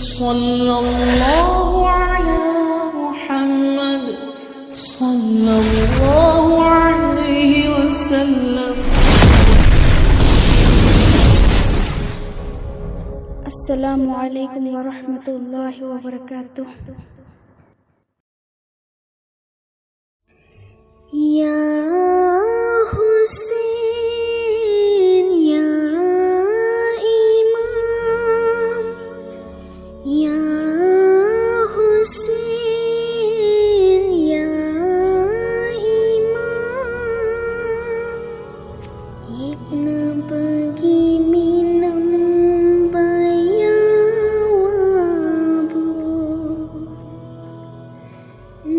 सल्लल्लाहु अला मुहम्मद सल्लल्लाहु अलैहि वसल्लम। अस्सलामु अलैकुम व रहमतुल्लाहि व बरकातुह। या हुसैन या इमाम, या हुसैन या इमाम, यिग्नबगी minim bayawabu,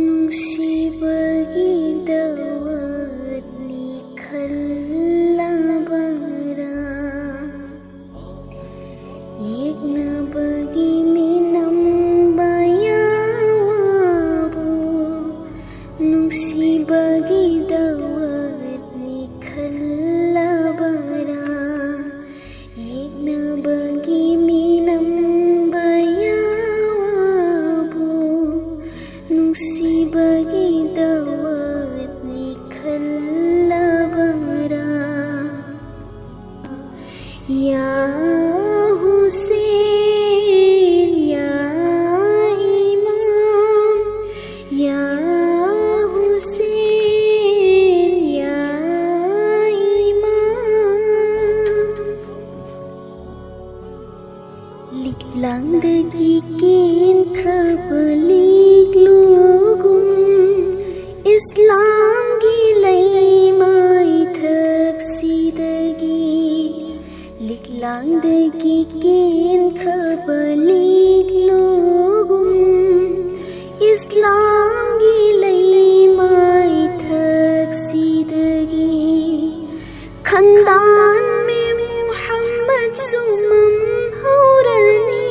nusibagi dawat nikhalabara, yिग्नबगी minim bayawabu, nusibagi dawat nikhalabara, yिग्नबगी minim bayawabu, nusibagi dawat nikhalabara। या हुसैन या इमाम, या हुसैन या इमाम, लिखलांदगी किन खबलीग लोगुम, इस्लाम गिलाई माई थक सीदगी, लिखलांदगी किन खबलीग लोगुम, इस्लाम गिलाई माई थक सीदगी, खंदान में मुहम्मद सुमम हौरनी,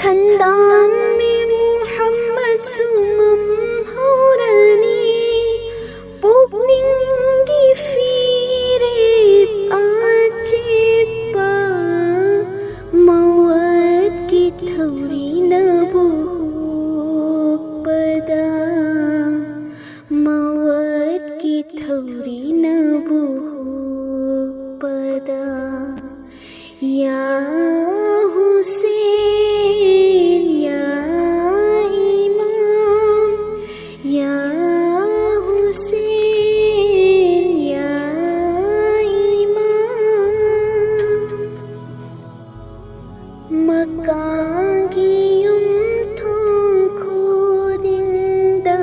खंदान में मुहम्मद सुमम हौरनी, पुगनिंगी फिरेब आचिपा, मौत की थौरी नबूक पदा, मौत की थौरी नबूक पदा। या हुसैन या इमाम, या हुसैन या इमाम, मकागियुम थोंको दिंदा,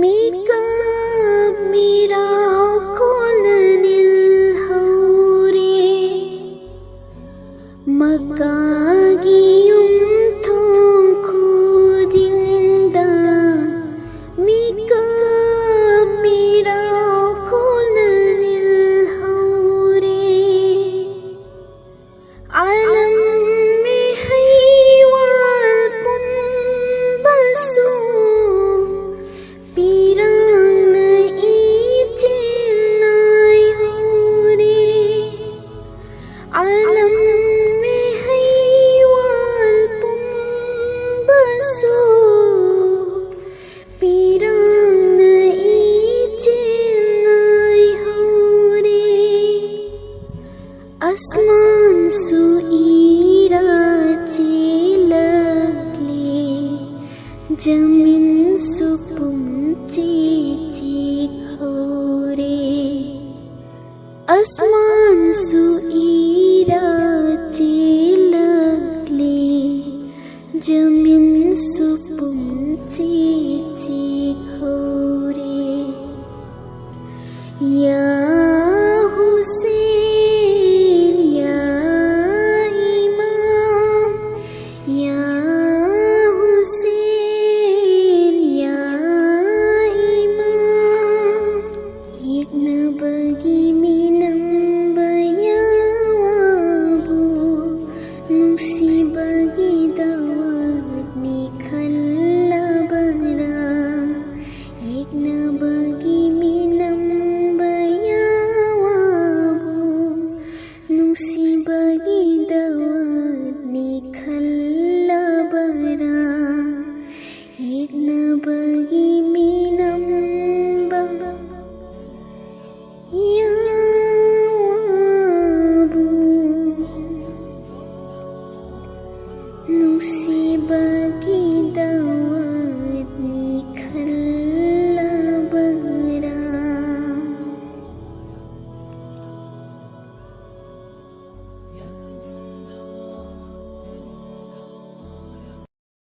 मिकाब मेरा कोलनिल हौरे, मकागियुम थोंको दिंदा, मिकाब मेरा कोलनिल हौरे, आलम में हैवाल पुंबसो, पीरांग इचेलाई होरे, आलम में हैवाल पुंबसो, पीरांग इचेलाई होरे, आसमान सुईरा चिलकले, जमीन सुपुम चिक होरे, आसमान सुईरा चिलकले, जमीन सुपुम चिक होरे। या हुसैन या इमाम, या हुसैन या इमाम, यिग्नबगी minim bayawabu, nusibagi dawat nikhalabara, bagi dawat ni khalla bara idna bagi minam ba ya wabu nusi bagi dawat